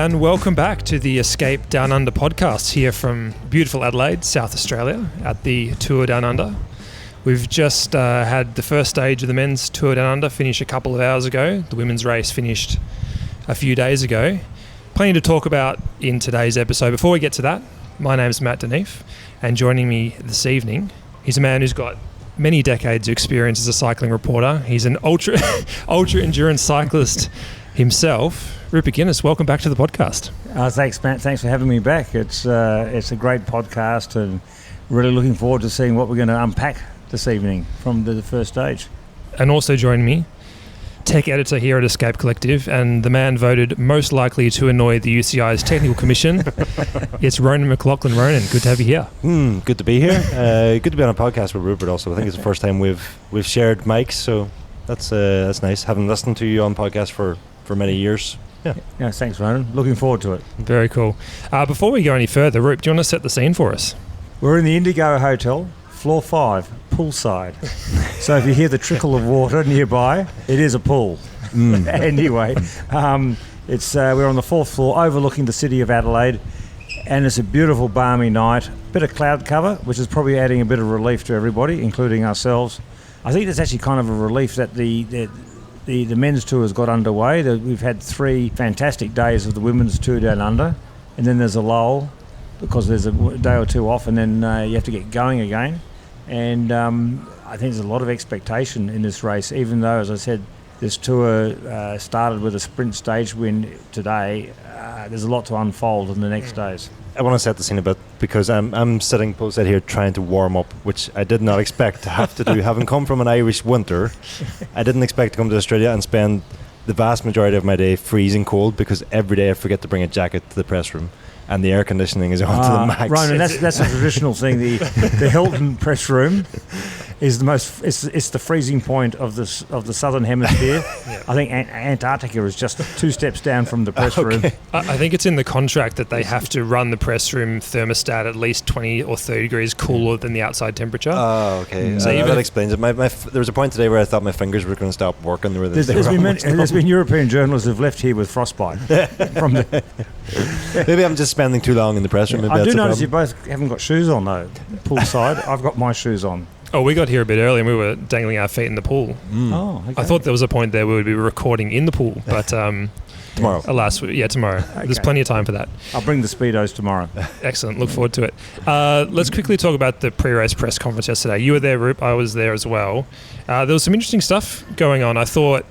and welcome back to the Escape Down Under podcast here from beautiful Adelaide, South Australia, at the Tour Down Under. We've just had the first stage of the men's Tour Down Under finish a couple of hours ago. The women's race finished a few days ago. Plenty to talk about in today's episode. Before we get to that, my name's Matt de Neef, and joining me this evening, he's a man who's got many decades of experience as a cycling reporter. He's an ultra endurance cyclist himself. Rupert Guinness, welcome back to the podcast. Thanks, Matt. Thanks for having me back. It's a great podcast, and really looking forward to seeing what we're going to unpack this evening from the first stage. And also joining me, tech editor here at Escape Collective, and the man voted most likely to annoy the UCI's technical commission. It's Ronan McLaughlin. Ronan, good to have you here. Good to be here. Good to be on a podcast with Rupert also. I think it's the first time we've shared mics, so that's nice. Having listened to you on podcast for many years. Yeah, thanks, Ronan. Looking forward to it. Very cool. Before we go any further, Rup, do you want to set the scene for us? We're in the Indigo Hotel, floor 5, poolside. So if you hear the trickle of water nearby, it is a pool. Anyway, we're on the 4th floor overlooking the city of Adelaide, and it's a beautiful balmy night. Bit of cloud cover, which is probably adding a bit of relief to everybody, including ourselves. I think it's actually kind of a relief that the men's tour has got underway. We've had 3 fantastic days of the women's tour down under, and then there's a lull because there's a day or two off, and then you have to get going again. And I think there's a lot of expectation in this race, even though, as I said, this tour started with a sprint stage win today. There's a lot to unfold in the next days. I want to set the scene a bit because I'm sitting posted here trying to warm up, which I did not expect to have to do. Having come from an Irish winter, I didn't expect to come to Australia and spend the vast majority of my day freezing cold, because every day I forget to bring a jacket to the press room and the air conditioning is on to the max. Ronan, that's a traditional thing. The Hilton press room is the most. It's the freezing point of the southern hemisphere. Yeah. I think Antarctica is just 2 steps down from the press room. I think it's in the contract that they have to run the press room thermostat at least 20 or 30 degrees cooler than the outside temperature. Oh, okay. So that explains it. There was a point today where I thought my fingers were going to stop working. There's been European journalists who've left here with frostbite. Maybe I'm just spending too long in the press room. I do notice you both haven't got shoes on though. Poolside, I've got my shoes on. Oh, we got here a bit early and we were dangling our feet in the pool. Oh, okay. I thought there was a point there we would be recording in the pool, but tomorrow. Alas, tomorrow. Okay. There's plenty of time for that. I'll bring the Speedos tomorrow. Excellent. Look forward to it. Let's quickly talk about the pre-race press conference yesterday. You were there, Rup. I was there as well. There was some interesting stuff going on. I thought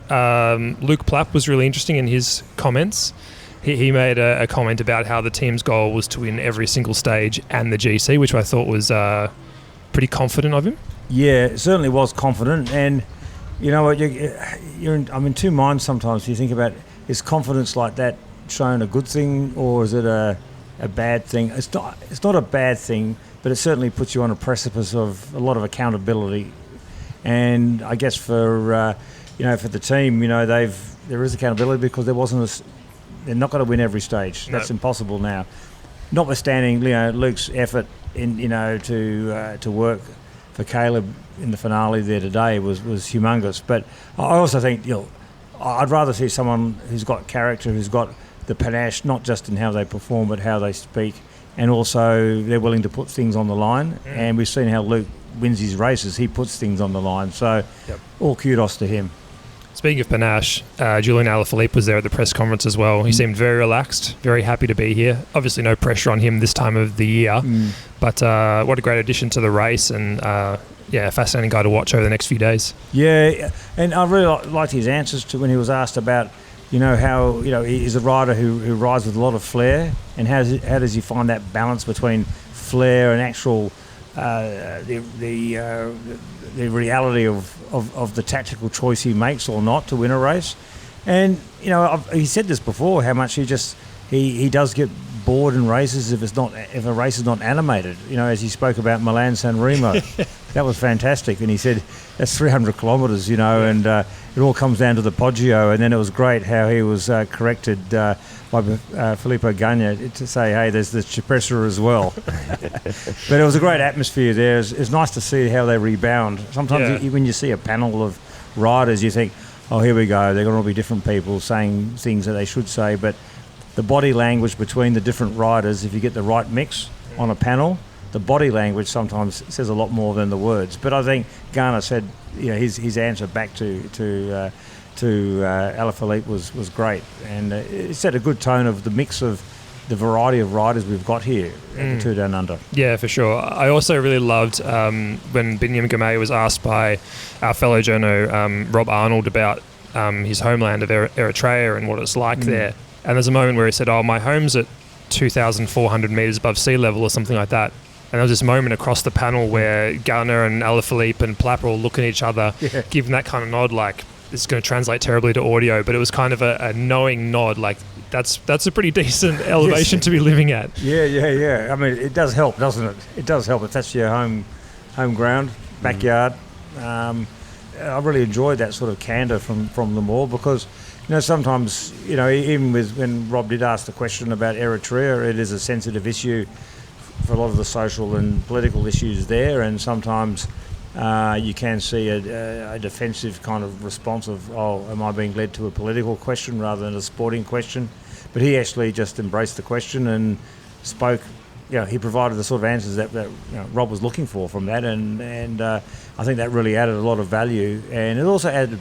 Luke Plapp was really interesting in his comments. He made a comment about how the team's goal was to win every single stage and the GC, which I thought was pretty confident of him. Yeah, it certainly was confident. And you know what, I'm in 2 minds sometimes. You think about, is confidence like that shown a good thing, or is it a bad thing? It's not a bad thing, but it certainly puts you on a precipice of a lot of accountability. And I guess for the team, there is accountability because they're not going to win every stage. No. That's impossible now. Notwithstanding, Luke's effort in to work for Caleb in the finale there today was humongous. But I also think I'd rather see someone who's got character, who's got the panache, not just in how they perform but how they speak, and also they're willing to put things on the line. And we've seen how Luke wins his races. He puts things on the line. So all kudos to him. Speaking of panache, Julian Alaphilippe was there at the press conference as well. He seemed very relaxed, very happy to be here. Obviously no pressure on him this time of the year, but what a great addition to the race, and a fascinating guy to watch over the next few days. Yeah, and I really liked his answers to when he was asked about, how, he's a rider who rides with a lot of flair, and how does he find that balance between flair and actual the reality of the tactical choice he makes or not to win a race. And he said this before, how much he does get bored in races if a race is not animated. As he spoke about Milan San Remo, that was fantastic. And he said that's 300 kilometres, and it all comes down to the Poggio. And then it was great how he was corrected by Filippo Ganna to say, hey, there's the Cipressa as well. But it was a great atmosphere there. It's nice to see how they rebound. Sometimes when you see a panel of riders, you think, oh, here we go, they're going to be different people saying things that they should say. But the body language between the different riders, if you get the right mix on a panel, the body language sometimes says a lot more than the words. But I think Garner said, his answer back to Alaphilippe was great, and it set a good tone of the mix of the variety of riders we've got here at the Tour Down Under. Yeah, for sure. I also really loved when Binyam Gamay was asked by our fellow journo Rob Arnold about his homeland of Eritrea and what it's like there. And there's a moment where he said, my home's at 2,400 metres above sea level or something like that. And there was this moment across the panel where Garner and Alaphilippe and Plap are all looking at each other, giving that kind of nod, like, it's going to translate terribly to audio, but it was kind of a knowing nod, like, that's a pretty decent elevation to be living at. Yeah. I mean, it does help, doesn't it? It does help if that's your home ground, backyard. I really enjoyed that sort of candour from them all, because sometimes even when Rob did ask the question about Eritrea, it is a sensitive issue for a lot of the social and political issues there, and sometimes you can see a defensive kind of response of, am I being led to a political question rather than a sporting question? But he actually just embraced the question and spoke. He provided the sort of answers that Rob was looking for from that, and I think that really added a lot of value, and it also added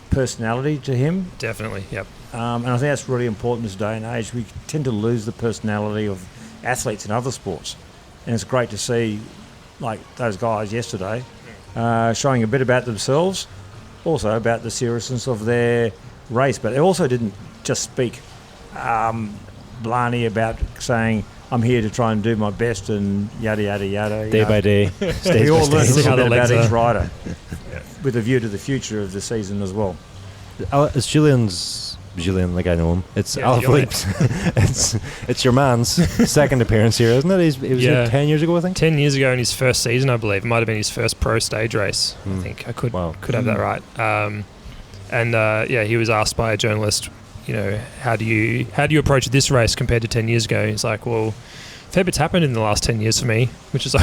personality to him. Definitely, yep. And I think that's really important in this day and age. We tend to lose the personality of athletes in other sports, and it's great to see, like those guys yesterday, showing a bit about themselves, also about the seriousness of their race. But they also didn't just speak blarney about saying, I'm here to try and do my best and yada, yada, yada. Day by day. We all learn a See how little the bit about legs each are. rider with a view to the future of the season as well. It's Julian, like I know him. It's Yeah, Alaphilippe. it's your man's second appearance here, isn't it? He was here 10 years ago, I think. 10 years ago in his first season, I believe. It might have been his first pro stage race. I think I could have that right. He was asked by a journalist, how do you approach this race compared to 10 years ago? He's like, well, fair bit's happened in the last 10 years for me, which is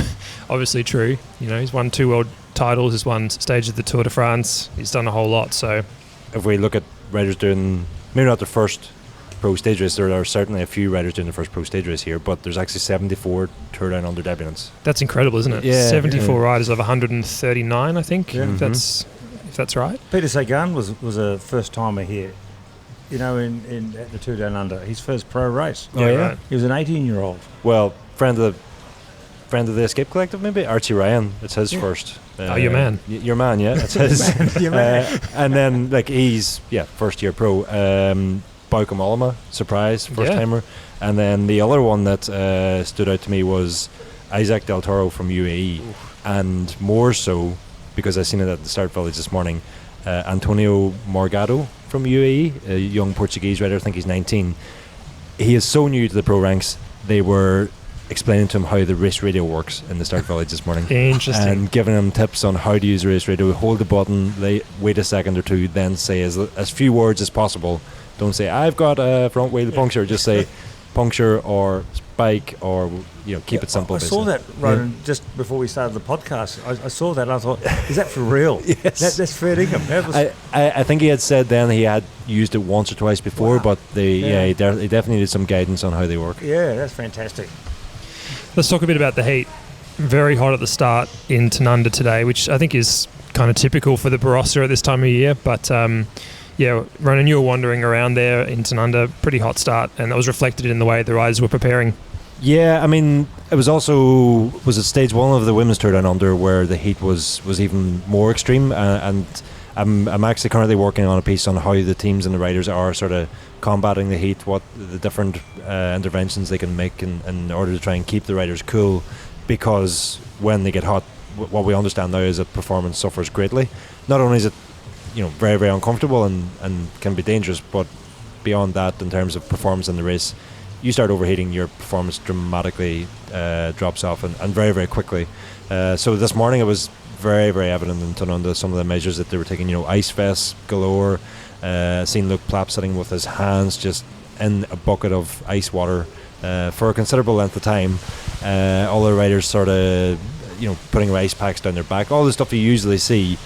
obviously true. He's won 2 world titles, he's won stage of the Tour de France, he's done a whole lot. So if we look at riders doing, maybe not their first pro stage race, there are certainly a few riders doing the first pro stage race here, but there's actually 74 Tour Down Under debutants. That's incredible, isn't it? Yeah, 74 riders of 139, I think. Yeah. If that's right. Peter Sagan was a first timer here, in at the Tour Down Under, his first pro race. Right. He was an 18-year-old. Well, friend of the Escape Collective, maybe Archie Ryan. It's his first. Your man. Your man, yeah. It's his. Your man. And then he's first year pro. Bauke Mollema, surprise, first timer. And then the other one that stood out to me was Isaac Del Toro from UAE, and more so because I seen it at the start village this morning. Antonio Morgado from UAE, a young Portuguese rider, I think he's 19. He is so new to the pro ranks. They were explaining to him how the race radio works in the start village this morning. Interesting. And giving him tips on how to use race radio. Hold the button, wait a second or two, then say as few words as possible. Don't say, I've got a front wheel puncture. Just say puncture or spike, or keep it simple. I saw that, Ronan, just before we started the podcast. I saw that and I thought, is that for real? Yes. That's fair dinkum. I think he had said then he had used it once or twice before, but he definitely needed some guidance on how they work. Yeah, that's fantastic. Let's talk a bit about the heat. Very hot at the start in Tanunda today, which I think is kind of typical for the Barossa at this time of year. But Ronan, you were wandering around there in Tanunda, pretty hot start, and that was reflected in the way the riders were preparing. Yeah, I mean, it was at stage 1 of the Women's Tour Down Under where the heat was even more extreme, and I'm actually currently working on a piece on how the teams and the riders are sort of combating the heat, what the different interventions they can make in order to try and keep the riders cool, because when they get hot, what we understand now is that performance suffers greatly. Not only is it very, very uncomfortable and can be dangerous, but beyond that, in terms of performance in the race, you start overheating, your performance dramatically drops off, and very, very quickly. So this morning it was very, very evident in Tanunda, some of the measures that they were taking, ice vests galore. Seen Luke Plapp sitting with his hands just in a bucket of ice water for a considerable length of time. All the riders sort of, putting ice packs down their back, all the stuff you usually see.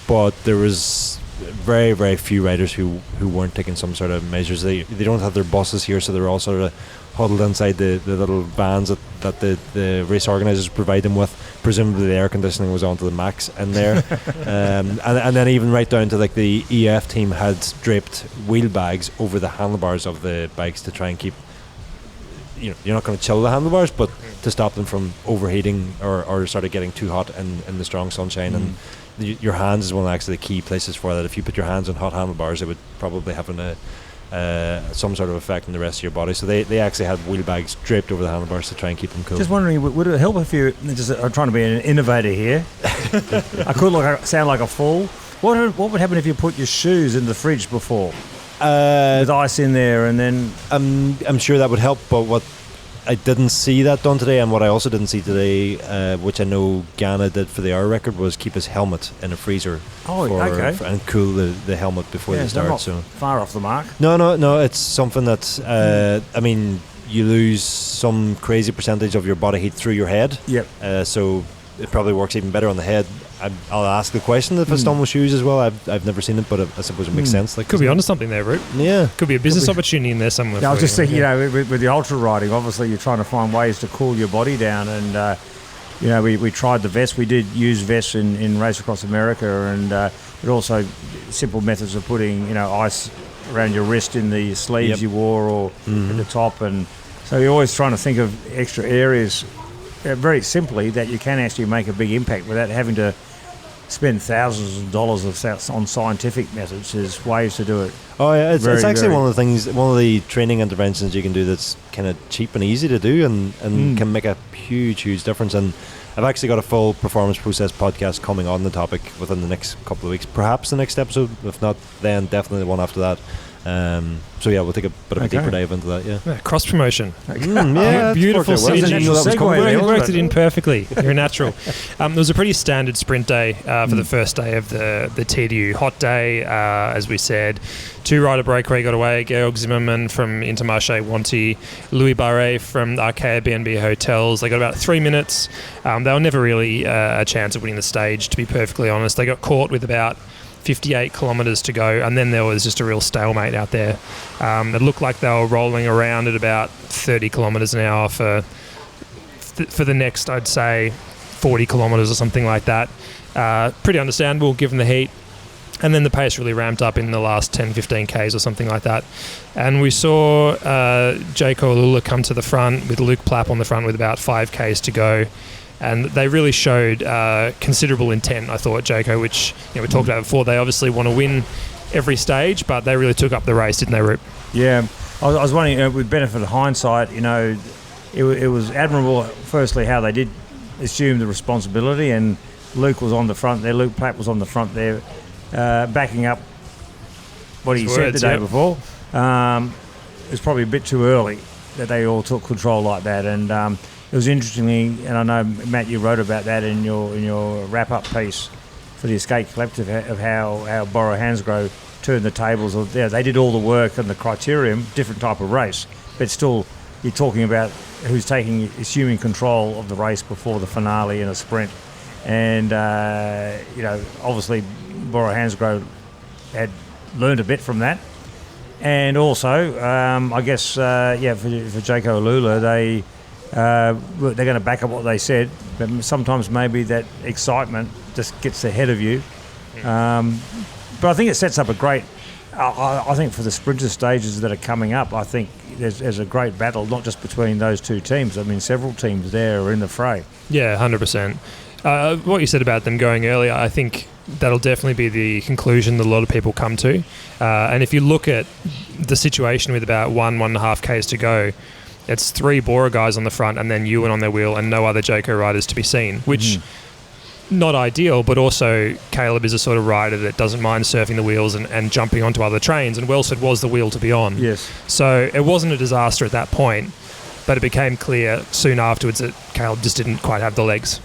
But there was very, very few riders who weren't taking some sort of measures. They don't have their buses here, so they're all sort of huddled inside the little vans that the race organisers provide them with. Presumably the air conditioning was onto the max in there. And then even right down to like the EF team had draped wheel bags over the handlebars of the bikes to try and keep, you're not going to chill the handlebars, but to stop them from overheating or sort of getting too hot in the strong sunshine. And your hands is one of actually the key places for that. If you put your hands on hot handlebars, it would probably have some sort of effect on the rest of your body. So they actually had wheel bags draped over the handlebars to try and keep them cool. Just wondering, would it help if I'm trying to be an innovator here. I could sound like a fool. What would happen if you put your shoes in the fridge before? With ice in there, and then I'm sure that would help, but what I didn't see that done today, and what I also didn't see today, which I know Ghana did for the hour record, was keep his helmet in a freezer and cool the helmet before they start. Not so far off the mark. No, it's something that's I mean, you lose some crazy percentage of your body heat through your head. Yep. So it probably works even better on the head. I'll ask the question if it's done with shoes as well. I've never seen it, but I suppose it makes sense. Could be onto something there, Rupert. Yeah. Could be a business opportunity in there somewhere. Yeah, I was just thinking, with the ultra riding, obviously you're trying to find ways to cool your body down, and we tried the vest. We did use vests in Race Across America, and but also simple methods of putting ice around your wrist in the sleeves you wore or at the top, and so you're always trying to think of extra areas. Very simply, that you can actually make a big impact without having to spend thousands of dollars on scientific methods. There's ways to do it. Oh yeah, it's actually one of the training interventions you can do that's kind of cheap and easy to do, and can make a huge difference. And I've actually got a full performance process podcast coming on the topic within the next couple of weeks, perhaps the next episode. If not, then definitely the one after that. So yeah, we'll take a bit of a deeper dive into that. Yeah, cross promotion. Beautiful synergy. Worked it in perfectly. You're natural. There was a pretty standard sprint day for the first day of the TDU. Hot day, as we said. 2-rider breakaway got away. Georg Zimmermann from Intermarché Wanty, Louis Barret from Arkea BNB Hotels. They got about 3 minutes. They were never really a chance of winning the stage, to be perfectly honest. They got caught with about 58 kilometres to go, and then there was just a real stalemate out there. It looked like they were rolling around at about 30 kilometres an hour for the next, I'd say, 40 kilometres or something like that. Pretty understandable given the heat. And then the pace really ramped up in the last 10-15 Ks or something like that. And we saw Jaco Alula come to the front with Luke Plapp on the front with about 5 Ks to go. And they really showed considerable intent, I thought, Jaco, which we talked about before. They obviously want to win every stage, but they really took up the race, didn't they, Rup? Yeah. I was wondering, with benefit of hindsight, it was admirable, firstly, how they did assume the responsibility, and Luke was on the front there. Luke Plapp was on the front there, backing up what he said the day before. It was probably a bit too early that they all took control like that, and it was interestingly, and I know, Matt, you wrote about that in your wrap-up piece for the Escape Collective, of how Boro Hansgrohe turned the tables. They did all the work and the criterium, different type of race, but still you're talking about who's assuming control of the race before the finale in a sprint. And, obviously Boro Hansgrohe had learned a bit from that. And also, I guess, for Jaco Alula, they're going to back up what they said, but sometimes maybe that excitement just gets ahead of you. But I think it sets up a great... I think for the sprinter stages that are coming up, I think there's a great battle, not just between those two teams. I mean, several teams there are in the fray. Yeah, 100%. What you said about them going earlier, I think that'll definitely be the conclusion that a lot of people come to. And if you look at the situation with about 1.5 Ks to go, it's 3 Bora guys on the front and then Ewan on their wheel and no other Jaco riders to be seen, which not ideal, but also Caleb is a sort of rider that doesn't mind surfing the wheels and jumping onto other trains, and Welsford was the wheel to be on. Yes. So it wasn't a disaster at that point, but it became clear soon afterwards that Caleb just didn't quite have the legs.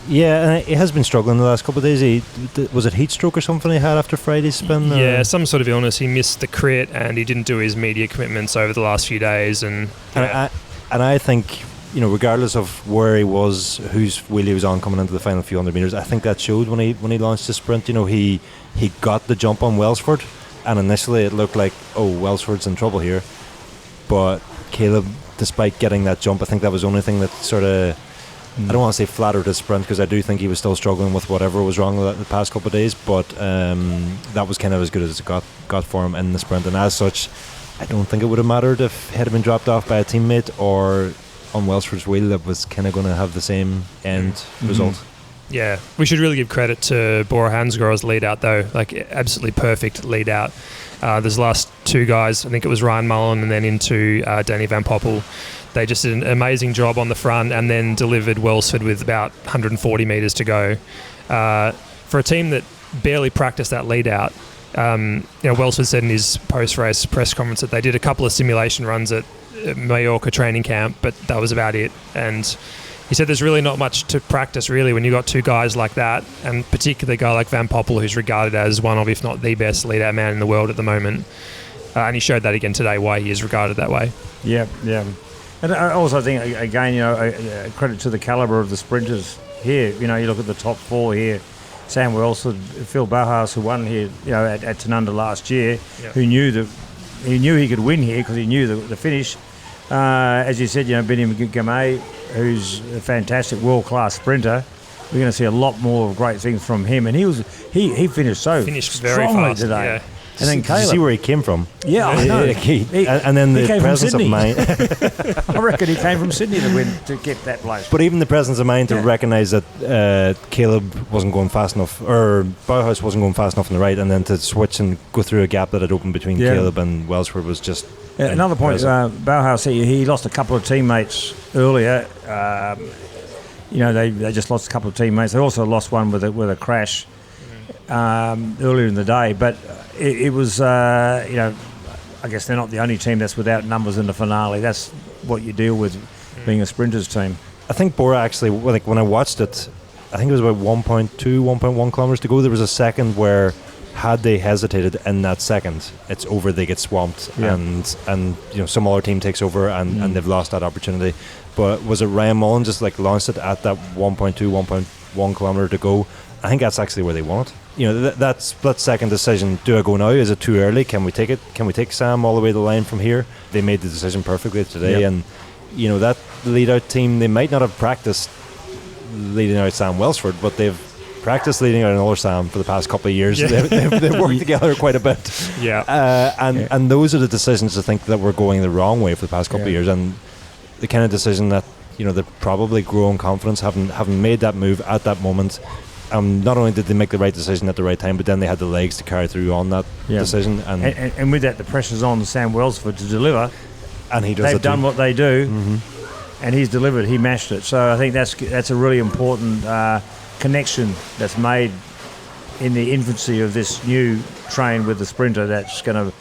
Yeah, and he has been struggling the last couple of days. Was it heat stroke or something he had after Friday's spin? Yeah, some sort of illness. He missed the crit and he didn't do his media commitments over the last few days. And I think regardless of where he was, whose wheel he was on coming into the final few hundred metres, I think that showed when he launched the sprint. He got the jump on Welsford, and initially it looked like, oh, Welsford's in trouble here. But Caleb, despite getting that jump, I think that was the only thing that sort of, I don't want to say flattered his sprint, because I do think he was still struggling with whatever was wrong with it the past couple of days, but that was kind of as good as it got for him in the sprint. And as such, I don't think it would have mattered if he had been dropped off by a teammate or on Welsford's wheel. That was kind of going to have the same end result. Yeah, we should really give credit to Bora Hansgrohe's lead out though, like absolutely perfect lead out. There's the last two guys, I think it was Ryan Mullen and then into Danny Van Poppel. They just did an amazing job on the front and then delivered Welsford with about 140 metres to go. For a team that barely practiced that lead out, Welsford said in his post-race press conference that they did a couple of simulation runs at Mallorca training camp, but that was about it. And he said there's really not much to practice really when you've got two guys like that, and particularly a guy like Van Poppel, who's regarded as one of, if not the best lead-out man in the world at the moment. And he showed that again today, why he is regarded that way. Yeah. And I also think, again, a credit to the calibre of the sprinters here. You look at the top four here. Sam Welsford, Phil Bauhaus, who won here, at Tanunda last year, who knew he could win here because he knew the finish. As you said, Benny Gamay, who's a fantastic world-class sprinter. We're going to see a lot more of great things from him, and he finished very strongly fast today. Yeah. And then Caleb. Did you see where he came from? Yeah, I know. And then the presence of mind. I reckon he came from Sydney to get that place. But even the presence of mind to recognise that Caleb wasn't going fast enough, or Bauhaus wasn't going fast enough on the right, and then to switch and go through a gap that had opened between Caleb and Welsford was just... another point, Bauhaus, he lost a couple of teammates earlier. They just lost a couple of teammates. They also lost one with a crash earlier in the day. But it was, I guess they're not the only team that's without numbers in the finale. That's what you deal with being a sprinters team. I think Bora actually, like when I watched it, I think it was about 1.2, 1.1 kilometres to go. There was a second where, had they hesitated in that second, it's over, they get swamped, and some other team takes over and they've lost that opportunity. But was it Ryan Mullen just launched it at that 1.2, 1.1 kilometre to go? I think that's actually where they want it. That split-second decision, do I go now? Is it too early? Can we take it? Can we take Sam all the way to the line from here? They made the decision perfectly today. And, that lead-out team, they might not have practiced leading out Sam Welsford, but they've practiced leading out another Sam for the past couple of years. Yeah. They've worked together quite a bit. And those are the decisions I think that were going the wrong way for the past couple of years. And the kind of decision that, they probably grow in confidence, having made that move at that moment. Not only did they make the right decision at the right time, but then they had the legs to carry through on that decision. And with that, the pressure's on Sam Welsford to deliver. And he does. They've done what they do, and he's delivered. He mashed it. So I think that's a really important connection that's made in the infancy of this new train with the sprinter that's going to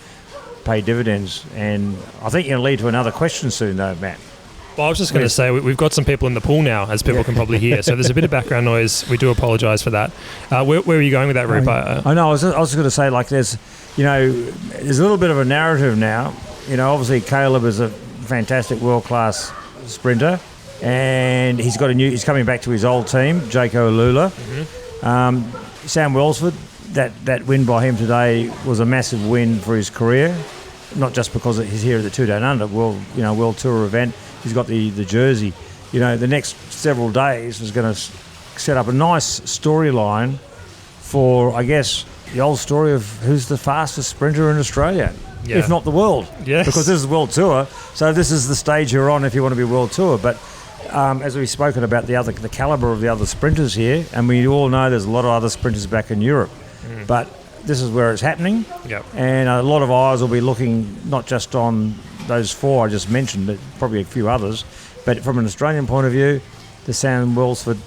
pay dividends. And I think you're going to lead to another question soon, though, Matt. Well, I was just going to say, we've got some people in the pool now, as people can probably hear. So there's a bit of background noise. We do apologise for that. Where were you going with that, Rupert? I know. I was just going to say, there's a little bit of a narrative now. Obviously Caleb is a fantastic world-class sprinter, and he's coming back to his old team, Jaco Alula. Sam Welsford, that win by him today was a massive win for his career, not just because he's here at the Two Down Under World Tour event. He's got the jersey. The next several days is going to set up a nice storyline for, I guess, the old story of who's the fastest sprinter in Australia, if not the world. Yes. Because this is World Tour, so this is the stage you're on if you want to be World Tour. But as we've spoken about the calibre of the other sprinters here, and we all know there's a lot of other sprinters back in Europe, but this is where it's happening. And a lot of eyes will be looking not just on those four I just mentioned, but probably a few others. But from an Australian point of view, the Sam Welsford,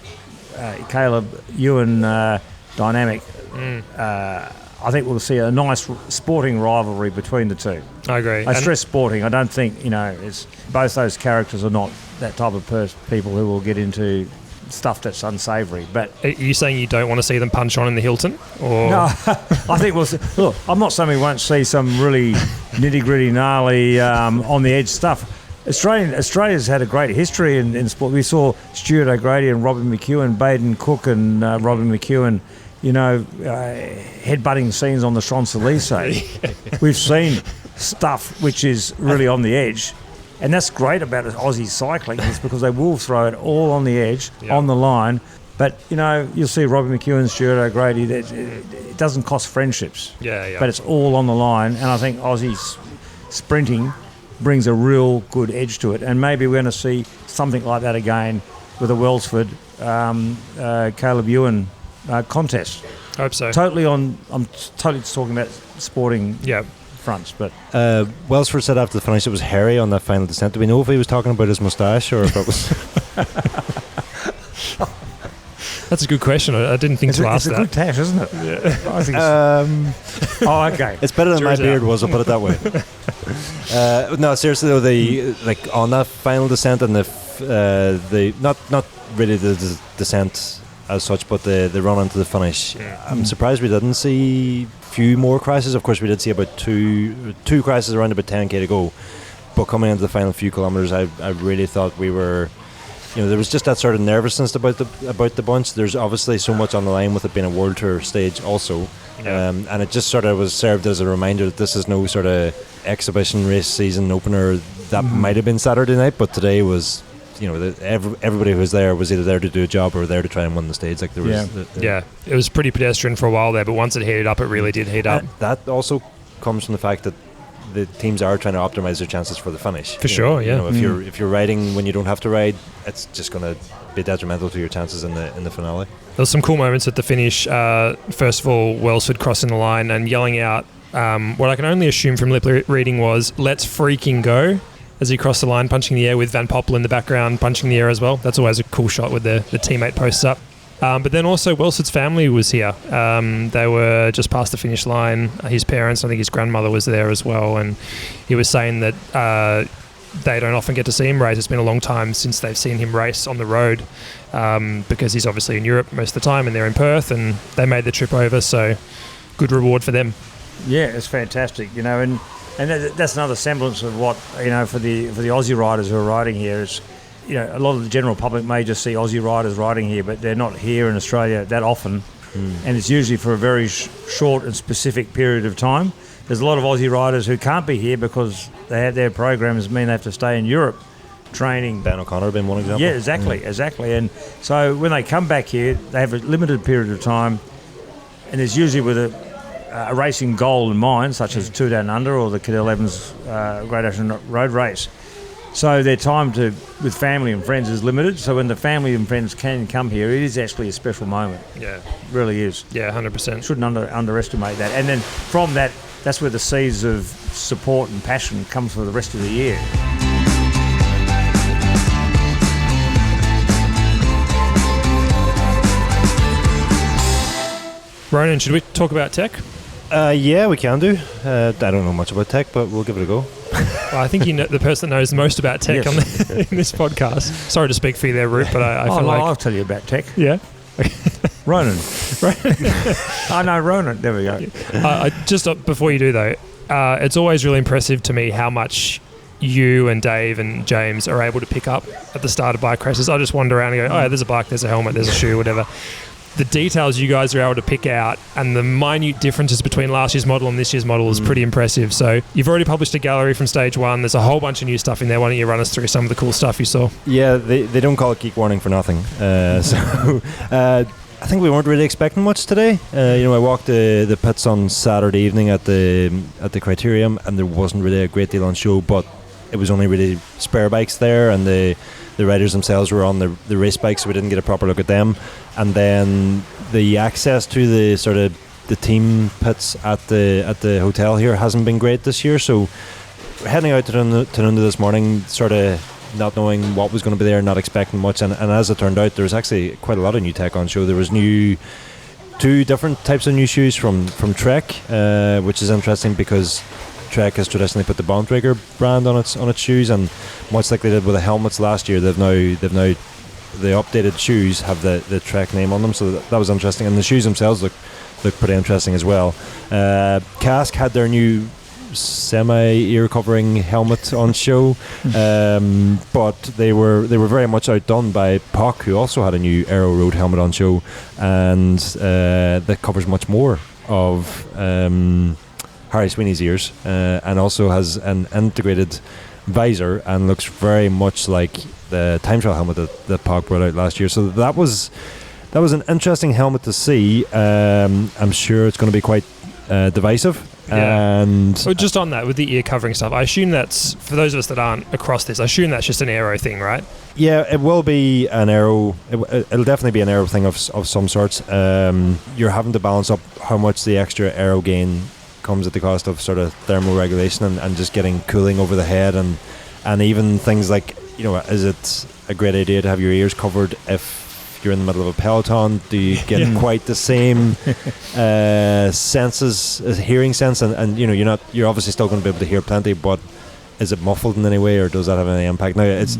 Caleb Ewan dynamic, I think we'll see a nice sporting rivalry between the two. I agree. I stress sporting. I don't think, it's both those characters are not that type of people who will get into stuff that's unsavoury. But are you saying you don't want to see them punch on in the Hilton? Or? No, I think we'll see. Look, I'm not saying we won't see some really nitty-gritty, gnarly, on-the-edge stuff. Australia's had a great history in sport. We saw Stuart O'Grady and Robbie McEwen, Baden Cook and Robbie McEwen, headbutting scenes on the Champs-Élysées. We've seen stuff which is really on the edge, and that's great about Aussie cycling, is because they will throw it all on the edge, on the line. But, you'll see Robbie McEwen, Stuart O'Grady, it doesn't cost friendships. Yeah. But it's all on the line, and I think Aussie's sprinting brings a real good edge to it, and maybe we're going to see something like that again with a Welsford Caleb Ewan contest. I hope so. I'm totally talking about sporting fronts, but Welsford said after the finish it was hairy on that final descent. Do we know if he was talking about his moustache or if it was... That's a good question. I didn't think to ask that. It's a good tash, isn't it? Yeah. I think okay. It's better than my beard was, I'll put it that way. No, seriously though, on that final descent and the not really the descent as such, but the run into the finish. I'm surprised we didn't see few more crashes. Of course, we did see about two crashes around about 10k to go, but coming into the final few kilometres, I really thought we were. There was just that sort of nervousness about the bunch. There's obviously so much on the line with it being a World Tour stage also. And it just sort of was served as a reminder that this is no sort of exhibition race season opener. That might have been Saturday night, but today was, everybody who was there was either there to do a job or there to try and win the stage. Like there was, it was pretty pedestrian for a while there, but once it heated up, it really did heat up. That also comes from the fact that the teams are trying to optimise their chances for the finish. For sure, yeah. If you're riding when you don't have to ride, it's just going to be detrimental to your chances in the finale. There was some cool moments at the finish. First of all, Welsford crossing the line and yelling out what I can only assume from lip reading was "Let's freaking go!" as he crossed the line, punching the air with Van Poppel in the background, punching the air as well. That's always a cool shot with the teammate posts up. But then also Welsford's family was here. They were just past the finish line. His parents, I think his grandmother was there as well, and he was saying that they don't often get to see him race. It's been a long time since they've seen him race on the road because he's obviously in Europe most of the time and they're in Perth, and they made the trip over, so good reward for them. Yeah, it's fantastic, and that's another semblance of what, for the Aussie riders who are riding here is, a lot of the general public may just see Aussie riders riding here, but they're not here in Australia that often, and it's usually for a very short and specific period of time. There's a lot of Aussie riders who can't be here because their programs mean they have to stay in Europe training. Ben O'Connor being one example. Yeah, exactly. And so when they come back here, they have a limited period of time, and it's usually with a racing goal in mind, such as Tour Down Under or the Cadell Evans Great Ocean Road Race. So their time with family and friends is limited. So when the family and friends can come here, it is actually a special moment. Yeah. It really is. Yeah, 100%. Shouldn't underestimate that. And then from that, that's where the seeds of support and passion comes for the rest of the year. Ronan, should we talk about tech? Yeah, we can do. I don't know much about tech, but we'll give it a go. Well, I think the person that knows most about tech in this podcast. Sorry to speak for you there, Rupert, but I feel like... I'll tell you about tech. Yeah? Ronan. I know Ronan. There we go. Just before you do, though, it's always really impressive to me how much you and Dave and James are able to pick up at the start of bike races. I just wander around and go, oh, there's a bike, there's a helmet, there's a shoe, whatever. The details you guys are able to pick out and the minute differences between last year's model and this year's model is pretty impressive. So you've already published a gallery from stage one. There's a whole bunch of new stuff in there. Why don't you run us through some of the cool stuff you saw? Yeah, they don't call it geek warning for nothing. I think we weren't really expecting much today. I walked the pits on Saturday evening at the Criterium, and there wasn't really a great deal on show, but it was only really spare bikes there, and the riders themselves were on the race bikes, so we didn't get a proper look at them. And then the access to the sort of the team pits at the hotel here hasn't been great this year, so heading out to Nunda this morning, sort of not knowing what was going to be there, not expecting much, and as it turned out, there was actually quite a lot of new tech on show. There was two different types of new shoes from Trek, which is interesting because Trek has traditionally put the Bontrager brand on its shoes, and much like they did with the helmets last year, they've now the updated shoes have the Trek name on them, so that was interesting, and the shoes themselves look pretty interesting as well. Cask had their new semi-ear covering helmet on show, but they were very much outdone by POC, who also had a new Aero Road helmet on show, and that covers much more of Harry Sweeney's ears, and also has an integrated visor and looks very much like the time trial helmet that POC brought out last year. So that was an interesting helmet to see. I'm sure it's going to be quite divisive. Yeah. And so just on that, with the ear covering stuff, I assume that's, for those of us that aren't across this, I assume that's just an aero thing, right? Yeah, it will be an aero. It'll definitely be an aero thing of some sorts. You're having to balance up how much the extra aero gain comes at the cost of sort of thermal regulation and just getting cooling over the head, and even things like, is it a great idea to have your ears covered if you're in the middle of a peloton? Do you get quite the same senses, hearing sense, and you're obviously still going to be able to hear plenty, but is it muffled in any way, or does that have any impact? Now, it's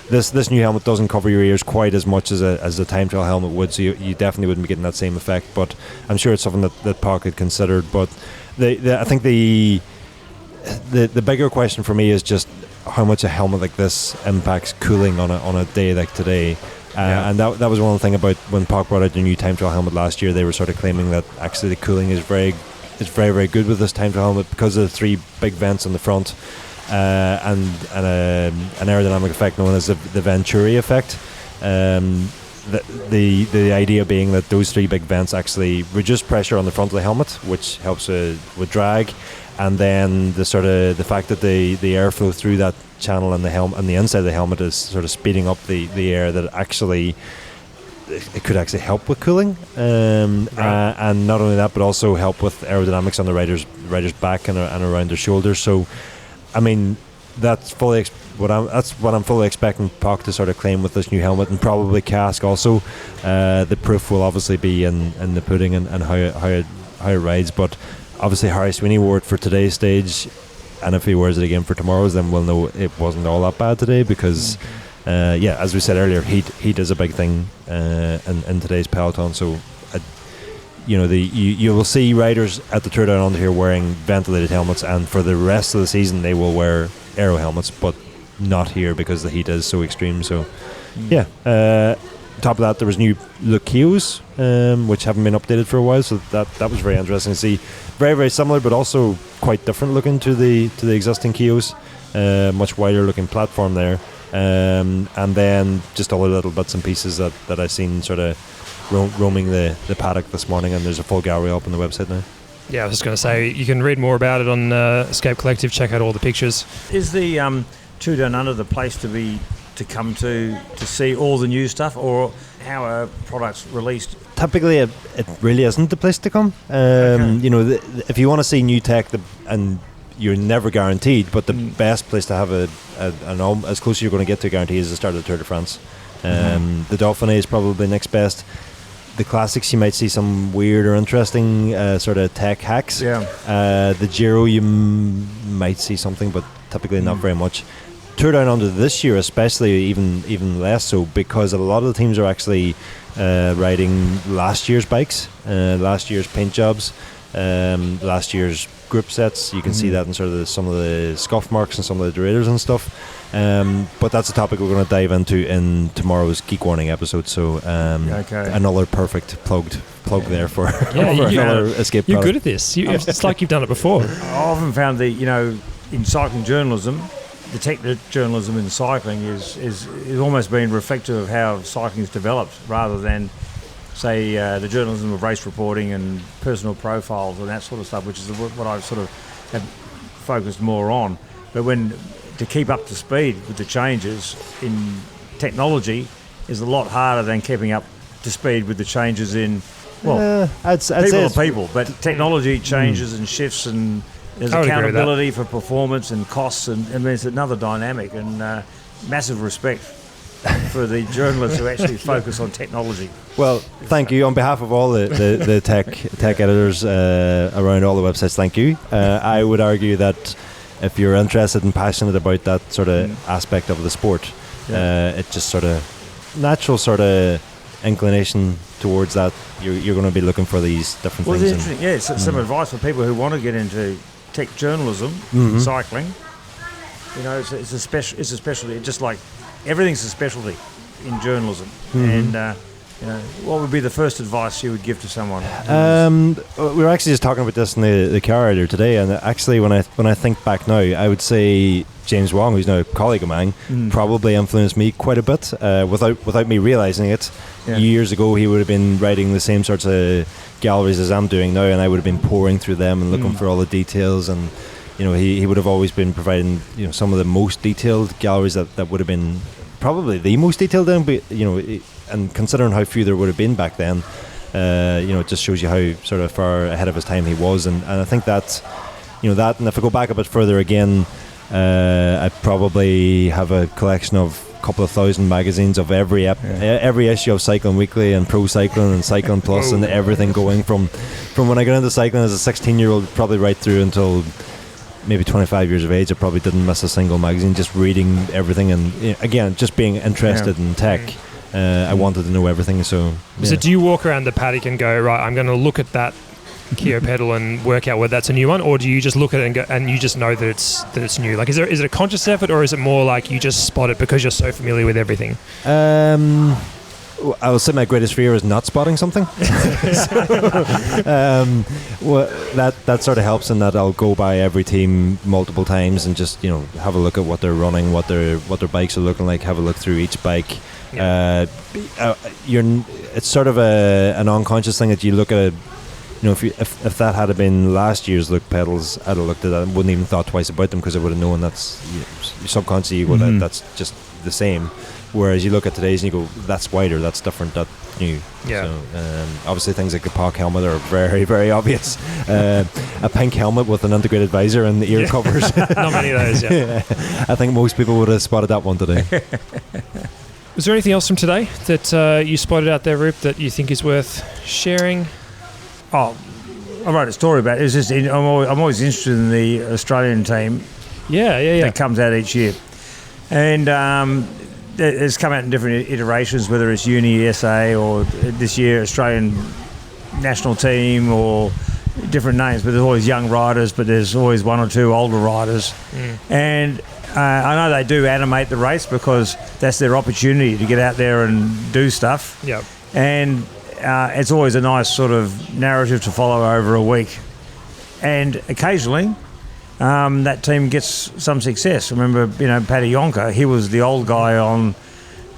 this new helmet doesn't cover your ears quite as much as the time trial helmet would, so you definitely wouldn't be getting that same effect, but I'm sure it's something that POC had considered. But I think the bigger question for me is just how much a helmet like this impacts cooling on a day like today. And that was one thing about when POC brought out the new time trial helmet last year. They were sort of claiming that actually the cooling is very, very good with this time trial helmet because of the 3 big vents on the front, and an aerodynamic effect known as the Venturi effect. The idea being that those 3 big vents actually reduce pressure on the front of the helmet, which helps with drag, and then the fact that the airflow through that channel and the helmet and the inside of the helmet is sort of speeding up the air, that it could actually help with cooling, and not only that, but also help with aerodynamics on the rider's back and around their shoulders. So, I mean, that's what I'm fully expecting POC to sort of claim with this new helmet, and probably Cask also. The proof will obviously be in the pudding and how it rides, but obviously Harry Sweeney wore it for today's stage, and if he wears it again for tomorrow's, then we'll know it wasn't all that bad today, because as we said earlier, heat is a big thing in today's peloton. So you will see riders at the Tour Down Under here wearing ventilated helmets, and for the rest of the season they will wear aero helmets, but not here because the heat is so extreme. So top of that, there was new Lukios, which haven't been updated for a while, so that was very interesting to see. Very, very similar, but also quite different looking to the existing Kios. Much wider looking platform there, and then just all the little bits and pieces that I've seen sort of roaming the paddock this morning, and there's a full gallery up on the website now. Yeah, I was just going to say, you can read more about it on Escape Collective. Check out all the pictures. Is the Tour Down Under the place to come to see all the new stuff, or how are products released? Typically, it really isn't the place to come. Okay. If you want to see new tech, and you're never guaranteed, but the best place to have an as close as you're going to get to a guarantee is the start of the Tour de France. The Dauphiné is probably next best. The classics, you might see some weird or interesting sort of tech hacks. The Giro, you might see something, but typically not very much. Tour Down Under this year especially even less so, because a lot of the teams are actually riding last year's bikes, last year's paint jobs, last year's grip sets. You can see that in sort of some of the scuff marks and some of the durators and stuff. But that's a topic we're going to dive into in tomorrow's Geek Warning episode. So another perfect plug there for another escape You're product. good at this. It's like you've done it before. I often found in cycling journalism, the technical journalism in cycling is almost been reflective of how cycling's developed, rather than, say, the journalism of race reporting and personal profiles and that sort of stuff, which is what I sort of have focused more on. But to keep up to speed with the changes in technology is a lot harder than keeping up to speed with the changes in, I'd say people. But technology changes and shifts, and there's accountability for performance and costs, and it's another dynamic, and massive respect for the journalists who actually focus on technology. Well, thank you. On behalf of all the tech editors around all the websites, thank you. I would argue that if you're interested and passionate about that sort of aspect of the sport, it's just sort of natural sort of inclination towards that. You're going to be looking for these different things. Well, interesting. Some advice for people who want to get into tech journalism, cycling. You know, it's a specialty. Just like everything's a specialty in journalism. And you know, what would be the first advice you would give to someone? We were actually just talking about this in the car earlier today, and actually, when I think back now, I would say James Wong, who's now a colleague of mine, probably influenced me quite a bit without me realising it. Yeah. Years ago, he would have been writing the same sorts of galleries as I'm doing now, and I would have been pouring through them and looking for all the details. And you know, he would have always been providing, you know, some of the most detailed galleries that would have been probably the most detailed then, but you know, and considering how few there would have been back then, you know, it just shows you how sort of far ahead of his time he was. And I think that, you know, that, and if I go back a bit further again, I probably have a collection of a couple of thousand magazines of every issue of Cycling Weekly and Pro Cycling and Cycling Plus and everything, going from when I got into cycling as a 16-year-old probably right through until maybe 25 years of age. I probably didn't miss a single magazine, just reading everything, and you know, again, just being interested in tech. I wanted to know everything. So do you walk around the paddock and go, right, I'm going to look at that Kia pedal and work out whether that's a new one, or do you just look at it and go, and you just know that it's new? Like, is it a conscious effort, or is it more like you just spot it because you're so familiar with everything? I would say my greatest fear is not spotting something. That sort of helps in that I'll go by every team multiple times and just, you know, have a look at what they're running, what their bikes are looking like, have a look through each bike. It's sort of an unconscious thing that you look at. You know, if that had been last year's look pedals, I'd have looked at that and wouldn't even thought twice about them, because I would have known that's, you know, subconsciously that's just the same. Whereas you look at today's and you go, that's wider, that's different, that's new. Yeah. So obviously things like the POC helmet are very, very obvious. A pink helmet with an integrated visor and the ear covers. Not many of those, yeah. I think most people would have spotted that one today. Was there anything else from today that you spotted out there, Rup, that you think is worth sharing? Oh, I wrote a story about it. It's just, I'm always interested in the Australian team. Yeah. That comes out each year. And it's come out in different iterations, whether it's Uni SA or this year Australian national team or different names, but there's always young riders, but there's always one or two older riders. And I know they do animate the race because that's their opportunity to get out there and do stuff. Yep. And it's always a nice sort of narrative to follow over a week. And occasionally that team gets some success. Remember, you know, Paddy Yonker, he was the old guy on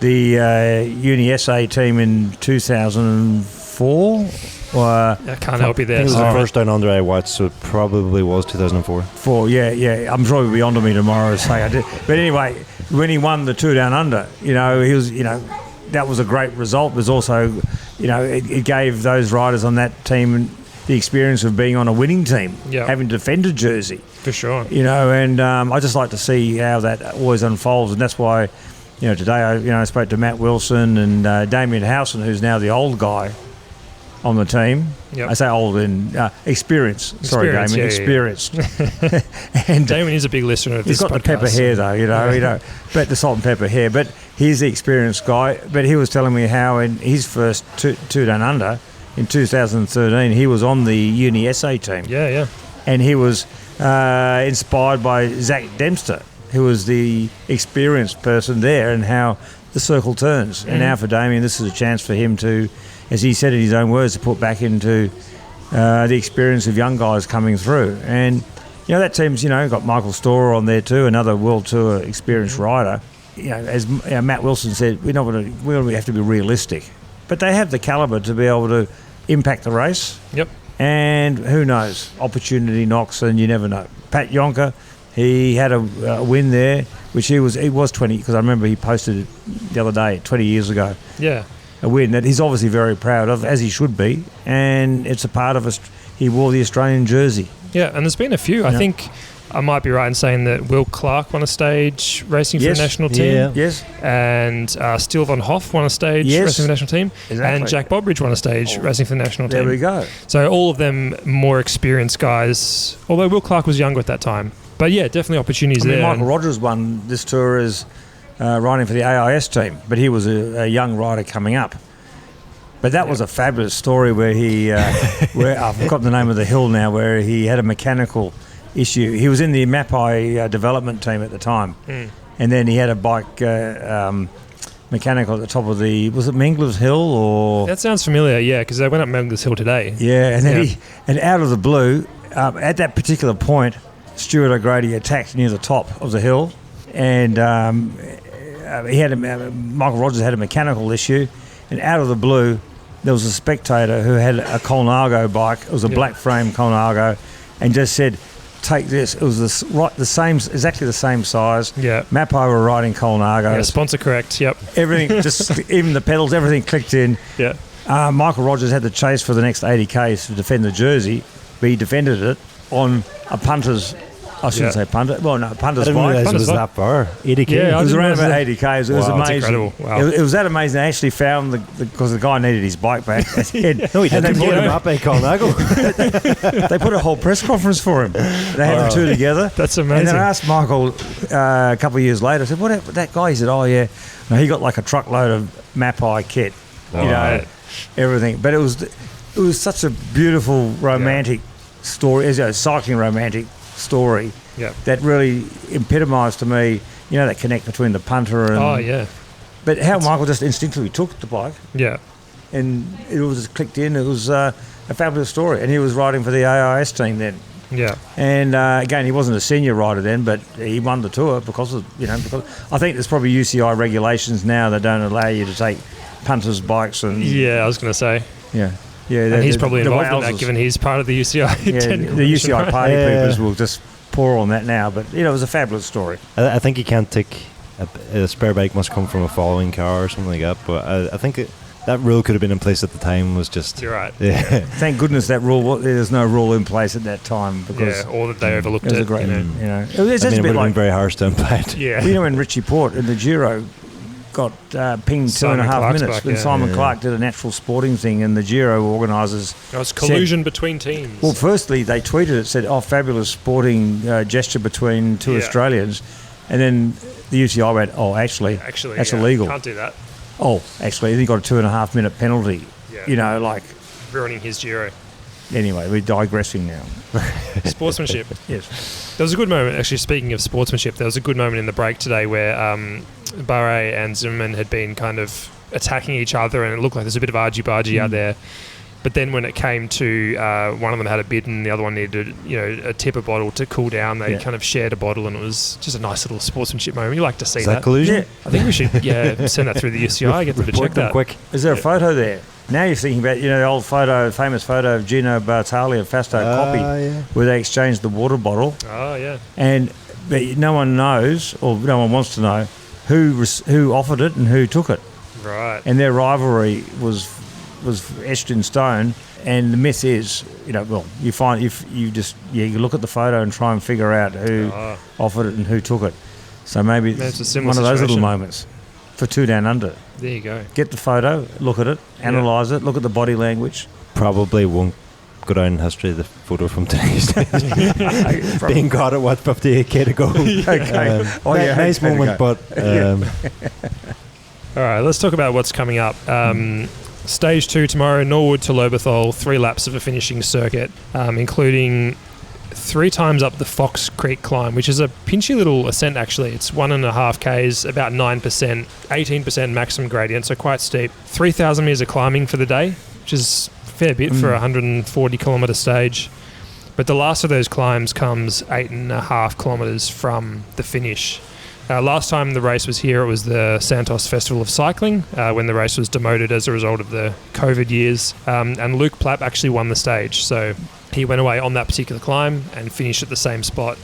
the Uni SA team in 2004. I can't help you there. It was the first Down Under I watched, so it probably was 2004. Yeah. I'm sure he'll be on to me tomorrow to say I did. But anyway, when he won the Tour Down Under, you know, he was, you know, that was a great result. It was also, you know, it gave those riders on that team the experience of being on a winning team, having defended jersey. For sure. You know, and I just like to see how that always unfolds, and that's why, you know, today I spoke to Matt Wilson and Damien Howson, who's now the old guy on the team. Yep. I say old in experience. Sorry, Damien, experienced. And Damien is a big listener of this podcast. He's got the pepper hair though, you know, but the salt and pepper hair. But he's the experienced guy. But he was telling me how in his first two Down Under in 2013, he was on the Uni SA team. Yeah. And he was inspired by Zach Dempster, who was the experienced person there, and how the circle turns. And now for Damien, this is a chance for him to, as he said in his own words, to put back into the experience of young guys coming through. And, you know, that team's, you know, got Michael Storer on there too, another World Tour experienced rider. You know, as Matt Wilson said, we have to be realistic. But they have the calibre to be able to impact the race. Yep. And who knows? Opportunity knocks, and you never know. Pat Yonker, he had a win there, which he was 20, because I remember he posted it the other day, 20 years ago. Yeah. A win that he's obviously very proud of, as he should be, and it's a part of us. He wore the Australian jersey. Yeah, and there's been a few. I think I might be right in saying that Will Clark won a stage racing for the national team. Yeah. Yes. And Steele von Hoff won a stage racing for the national team. Exactly. And Jack Bobridge won a stage racing for the national team. There we go. So all of them more experienced guys, although Will Clark was younger at that time. But yeah, definitely opportunities there. Michael Rogers won this tour as riding for the AIS team, but he was a young rider coming up. But that was a fabulous story where he, where I've forgotten the name of the hill now, where he had a mechanical issue. He was in the Mapai development team at the time, and then he had a bike mechanical at the top of was it Mengler's Hill or? That sounds familiar, yeah, because I went up Mengler's Hill today. Yeah, and then and out of the blue, at that particular point, Stuart O'Grady attacked near the top of the hill, and Michael Rogers had a mechanical issue, and out of the blue, there was a spectator who had a Colnago bike. It was a black frame Colnago, and just said, "Take this." It was exactly the same size. Yeah. Mapai were riding Colnagos. Yeah, sponsor correct. Yep. Everything, just even the pedals, everything clicked in. Yeah. Michael Rogers had to chase for the next 80 k's to defend the jersey, but he defended it on a punter's. I shouldn't say punter. Well, no, punter's I didn't bike. realise it was that far. 80 k's. Yeah, it was around about that. 80 k's. It was Wow, that's amazing. incredible. Wow. It was that amazing. They actually found because the guy needed his bike back. No, he didn't get him up by Colnago. They put a whole press conference for him. They had the two together. That's amazing. And then I asked Michael a couple of years later, I said, what happened with that guy? He said, oh, yeah. No, he got like a truckload of Mapai kit, everything. But it was such a beautiful, romantic story, cycling romantic story that really epitomised to me, that connect between the punter and... Oh, yeah. But how Michael just instinctively took the bike. Yeah. And it was just clicked in. It was a fabulous story. And he was riding for the AIS team then. Yeah. And again, he wasn't a senior rider then, but he won the tour because I think there's probably UCI regulations now that don't allow you to take punters' bikes and... Yeah, I was going to say. Yeah. Yeah, and he's probably involved in that, given he's part of the UCI. Yeah, the UCI party papers will just pour on that now, but it was a fabulous story. I think you can't take a spare bike must come from a following car or something like that, but I think that rule could have been in place at the time. Was just... You're right. Yeah. Thank goodness that rule. There's no rule in place at that time because or that they overlooked it. It was a great, it would have been very harsh to impact. Yeah. When Richie Port in the Giro got pinged Simon 2.5 Clark's minutes bike, when Simon Clark did a natural sporting thing, and the Giro organisers... It was collusion between teams. Well, firstly, they tweeted it, said, "Oh, fabulous sporting gesture between two Australians," and then the UCI went, "Oh, actually that's illegal. Can't do that." Oh, actually, he got a 2.5 minute penalty. Yeah. Ruining his Giro. Anyway, we're digressing now. Sportsmanship. Yes. There was a good moment, actually, speaking of sportsmanship, there was a good moment in the break today where Barre and Zimmerman had been kind of attacking each other, and it looked like there's a bit of argy-bargy out there. But then when it came to one of them had a bid and the other one needed a tipper bottle to cool down, they kind of shared a bottle, and it was just a nice little sportsmanship moment. You like to see that. Collusion? Yeah. I think we should send that through the UCI, get them to check that. Quick. Is there a photo there? Now you're thinking about the old famous photo of Gino Bartali of Fasto Coppi, where they exchanged the water bottle. Oh, yeah. But no one knows, or no one wants to know, who offered it and who took it. Right. And their rivalry was etched in stone. And the myth is, you find if you you look at the photo and try and figure out who offered it and who took it. So maybe it's a one of those situation. little moments for Two Down Under. There you go. Get the photo, look at it, analyse it, look at the body language. Probably won't go down in history, the photo from today's day. Being caught at 58k to go. Okay. Nice moment, but... All right, let's talk about what's coming up. Stage 2 tomorrow, Norwood to Lobethal, 3 laps of a finishing circuit, including 3 times up the Fox Creek climb, which is a pinchy little ascent actually. It's 1.5 k's, about 9%, 18% maximum gradient, so quite steep. 3,000 metres of climbing for the day, which is a fair bit for a 140 kilometre stage. But the last of those climbs comes 8.5 kilometres from the finish. Last time the race was here, it was the Santos Festival of Cycling, when the race was demoted as a result of the COVID years. And Luke Plapp actually won the stage, so he went away on that particular climb and finished at the same spot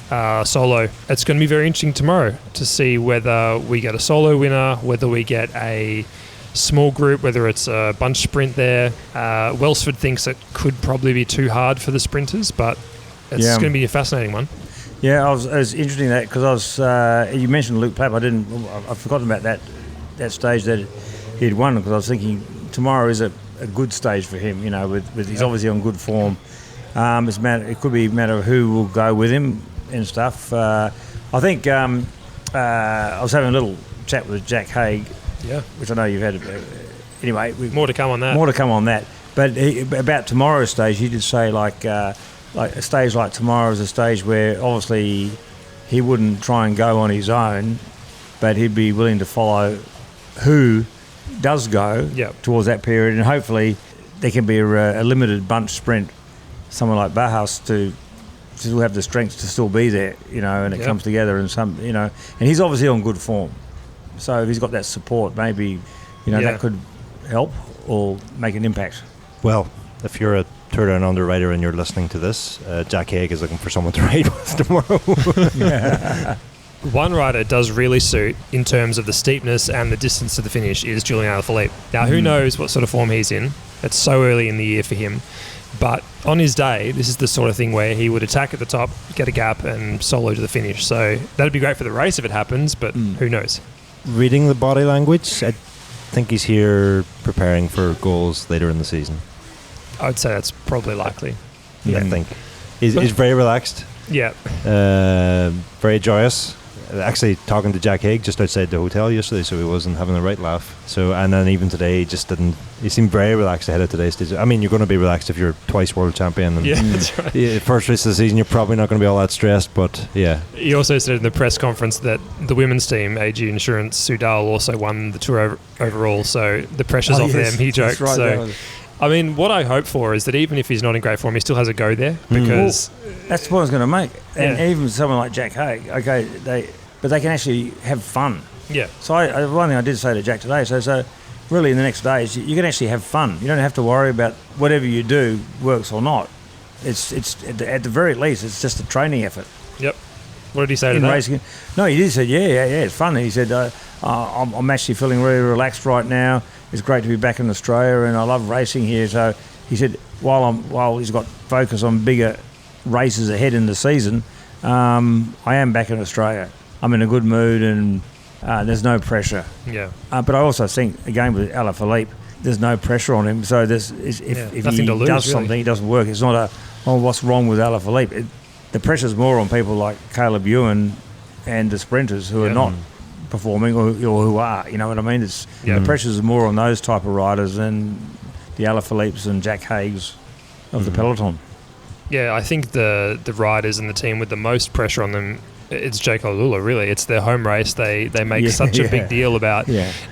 solo. It's going to be very interesting tomorrow to see whether we get a solo winner, whether we get a small group, whether it's a bunch sprint there. Welsford thinks it could probably be too hard for the sprinters, but it's going to be a fascinating one. Yeah, it was interesting that because you mentioned Luke Plapp. I've forgotten about that stage that he'd won, because I was thinking tomorrow is a good stage for him. With he's obviously on good form. It could be a matter of who will go with him and stuff. I think I was having a little chat with Jack Haig, which I know you've had. Anyway, more to come on that. More to come on that. But about tomorrow's stage, he did say like a stage like tomorrow is a stage where obviously he wouldn't try and go on his own, but he'd be willing to follow who does go towards that period, and hopefully there can be a limited bunch sprint, someone like Bajas to still have the strength to still be there, and it comes together and and he's obviously on good form. So if he's got that support, maybe, that could help or make an impact. Well, if you're a Tour Down Under rider and you're listening to this, Jack Haig is looking for someone to ride with tomorrow. One rider does really suit in terms of the steepness and the distance to the finish is Julian Alaphilippe. Now, who knows what sort of form he's in? It's so early in the year for him. But on his day, this is the sort of thing where he would attack at the top, get a gap, and solo to the finish. So that'd be great for the race if it happens, but who knows? Reading the body language, I think he's here preparing for goals later in the season. I would say that's probably likely. I think. He's very relaxed. Yeah. Very joyous. Actually, talking to Jack Haig just outside the hotel yesterday, so he wasn't having the right laugh. And then even today, he just didn't. He seemed very relaxed ahead of today's stage. I mean, you're going to be relaxed if you're twice world champion. And that's right. First race of the season, you're probably not going to be all that stressed, but yeah. He also said in the press conference that the women's team, AG Insurance Soudal, also won the Tour overall, so the pressure's off them. He joked. Right, so, I mean, what I hope for is that even if he's not in great form, he still has a go there because that's the point I was going to make. And even someone like Jack Haig, but they can actually have fun. Yeah. So one thing I did say to Jack today, so really in the next days, you can actually have fun. You don't have to worry about whatever you do works or not. It's at the very least, it's just a training effort. Yep. What did he say to that? Racing. No, he did say, yeah, it's fun. He said, I'm actually feeling really relaxed right now. It's great to be back in Australia, and I love racing here. So he said, while he's got focus on bigger races ahead in the season, I am back in Australia. I'm in a good mood, and there's no pressure. Yeah. But I also think, again, with Alaphilippe, there's no pressure on him. So if he does something, it doesn't work. It's not what's wrong with Alaphilippe. The pressure's more on people like Caleb Ewan and the sprinters who are not performing or who are. You know what I mean? The pressure's more on those type of riders than the Alaphilippes and Jack Haigs of the peloton. Yeah, I think the riders and the team with the most pressure on them, it's Jake Alula, really. It's their home race. They make such a big deal about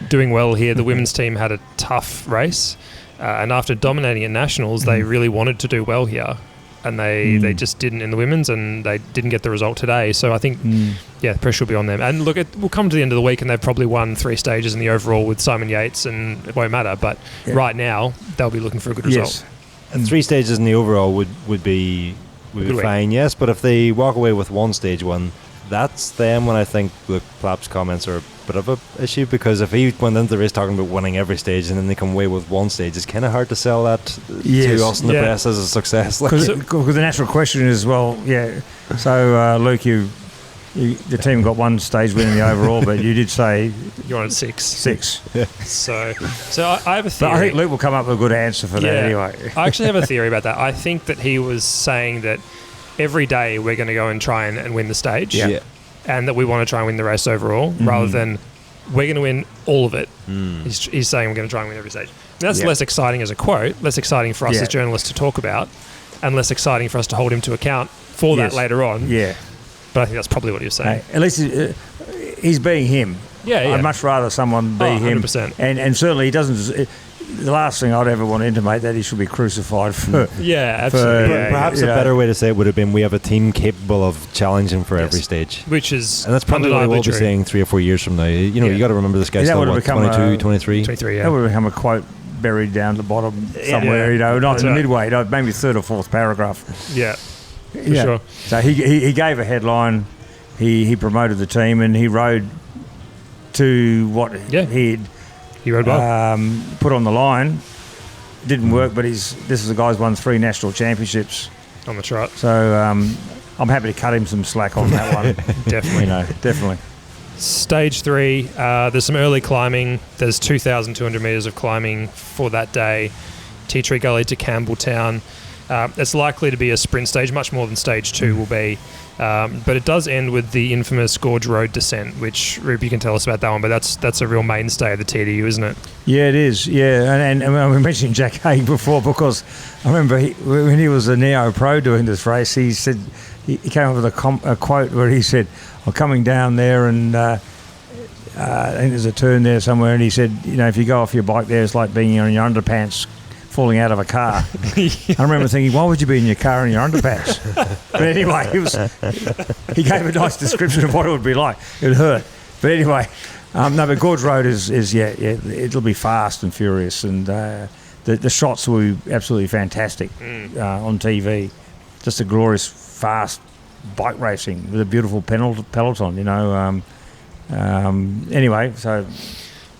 doing well here. The women's team had a tough race, and after dominating at Nationals, they really wanted to do well here, and they just didn't in the women's, and they didn't get the result today. So I think, the pressure will be on them. And look, we'll come to the end of the week, and they've probably won 3 stages in the overall with Simon Yates, and it won't matter. But right now, they'll be looking for a good result. And 3 stages in the overall would be fine, yes. But if they walk away with 1 stage win, that's them when I think Luke Plapp's comments are a bit of an issue, because if he went into the race talking about winning every stage and then they come away with 1 stage, it's kind of hard to sell that to us in the press as a success. Because the natural question is, so Luke, the team got 1 stage win in the overall, but you did say you're on 6. 6. Yeah. So I have a theory. But I think Luke will come up with a good answer for that anyway. I actually have a theory about that. I think that he was saying that every day we're going to go and try and win the stage, and that we want to try and win the race overall, rather than we're going to win all of it. He's saying we're going to try and win every stage. And that's less exciting as a quote, less exciting for us as journalists to talk about, and less exciting for us to hold him to account for that later on. Yeah. But I think that's probably what he was saying. At least he's being him. Yeah. I'd much rather someone be him. 100%. And certainly he doesn't... The last thing I'd ever want to intimate that he should be crucified for. Yeah, absolutely. Perhaps a better way to say it would have been, we have a team capable of challenging for every stage. Which is, and that's probably what we'll be saying 3 or 4 years from now. You got to remember this guy's still 22, 23? 23, yeah. That would have become a quote buried down the bottom somewhere, not in the midway, maybe 3rd or 4th paragraph. Yeah, for sure. So he gave a headline, he promoted the team, and he rode to what he rode well. Put on the line. It didn't work, but this is a guy's won 3 national championships on the trot. So I'm happy to cut him some slack on that one. Definitely. Definitely. Stage 3, there's some early climbing. There's 2,200 metres of climbing for that day. Tea Tree Gully to Campbelltown. It's likely to be a sprint stage, much more than stage 2 will be. But it does end with the infamous Gorge Road descent, which, Rupert, you can tell us about that one, but that's a real mainstay of the TDU, isn't it? Yeah, it is. Yeah, and we mentioned Jack Haig before, because I remember when he was a neo-pro doing this race, he said he came up with a quote where he said, "I'm coming down there and I think there's a turn there somewhere," and he said, if you go off your bike there, it's like being in your underpants falling out of a car. I remember thinking, why would you be in your car in your underpants? But anyway, he gave a nice description of what it would be like. It hurt. But anyway, but Gorge Road is it'll be fast and furious, and the shots will be absolutely fantastic on TV. Just a glorious, fast bike racing with a beautiful peloton, anyway, so...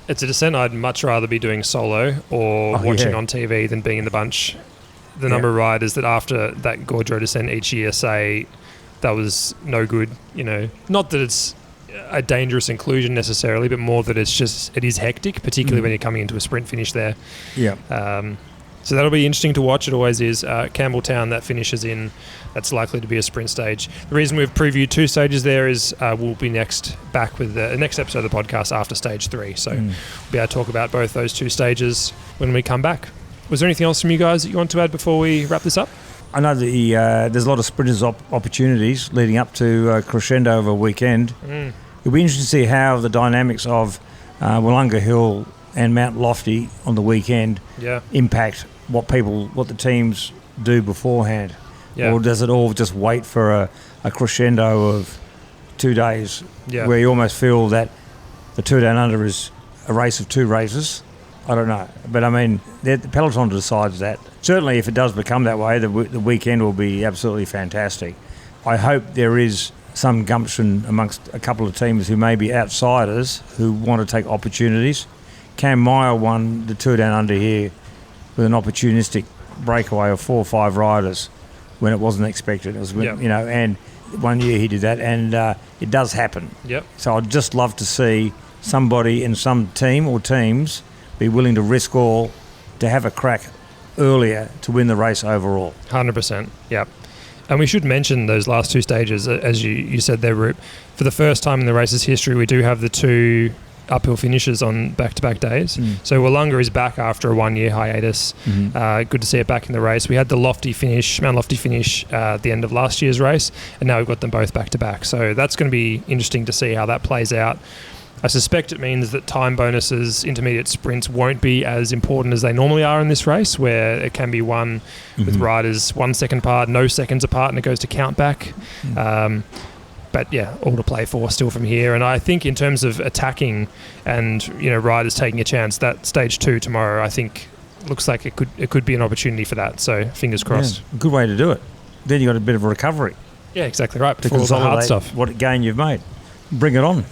It's a descent I'd much rather be doing solo or watching on TV than being in the bunch. The number of riders that after that Gorge Road descent each year say that was no good, Not that it's a dangerous inclusion necessarily, but more that it is hectic, particularly when you're coming into a sprint finish there. Yeah. So that'll be interesting to watch. It always is. Campbelltown, that finishes in. That's likely to be a sprint stage. The reason we've previewed 2 stages there is we'll be back with the next episode of the podcast after stage 3. So we'll be able to talk about both those 2 stages when we come back. Was there anything else from you guys that you want to add before we wrap this up? I know that there's a lot of sprinters opportunities leading up to Crescendo over a weekend. It'll be interesting to see how the dynamics of Wollonga Hill and Mount Lofty on the weekend impact what the teams do beforehand. Or does it all just wait for a crescendo of 2 days where you almost feel that the Tour Down Under is a race of 2 races? I don't know. But I mean, the peloton decides that. Certainly if it does become that way, the weekend will be absolutely fantastic. I hope there is some gumption amongst a couple of teams who may be outsiders who want to take opportunities. Cam Meyer won the Tour Down Under here with an opportunistic breakaway of 4 or 5 riders when it wasn't expected. It was, and one year he did that, and it does happen. Yep. So I'd just love to see somebody in some team or teams be willing to risk all to have a crack earlier to win the race overall. 100%. Yep. And we should mention those last 2 stages, as you said there, Roop. For the first time in the race's history, we do have the 2 uphill finishes on back-to-back days. So Wollonga is back after a 1-year hiatus. Good to see it back in the race. We had the Mount Lofty finish at the end of last year's race, and now we've got them both back-to-back. So that's going to be interesting to see how that plays out. I suspect it means that time bonuses, intermediate sprints, won't be as important as they normally are in this race, where it can be won with riders 1 second apart, no seconds apart, and it goes to count back. But yeah, all to play for still from here. And I think in terms of attacking and riders taking a chance, that stage 2 tomorrow, I think looks like it could be an opportunity for that. So fingers crossed. Yeah, good way to do it. Then you got a bit of a recovery. Yeah, exactly right. To consolidate all the hard stuff. What gain you've made. Bring it on.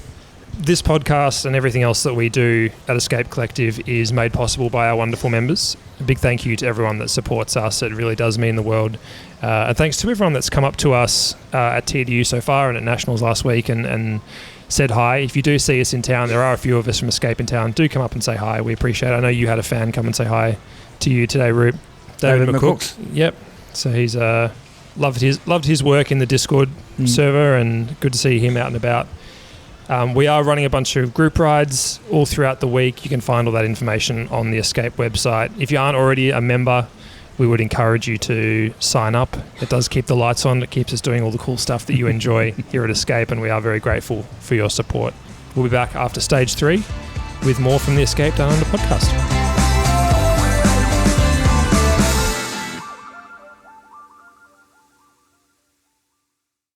This podcast and everything else that we do at Escape Collective is made possible by our wonderful members. A big thank you to everyone that supports us. It really does mean the world. And thanks to everyone that's come up to us at TDU so far and at Nationals last week and said hi. If you do see us in town, there are a few of us from Escape in town. Do come up and say hi. We appreciate it. I know you had a fan come and say hi to you today, Roop. David McCook. Yep. So he's loved his work in the Discord server, and good to see him out and about. We are running a bunch of group rides all throughout the week. You can find all that information on the Escape website. If you aren't already a member, we would encourage you to sign up. It does keep the lights on. It keeps us doing all the cool stuff that you enjoy here at Escape, and we are very grateful for your support. We'll be back after stage 3 with more from the Escape Down Under podcast.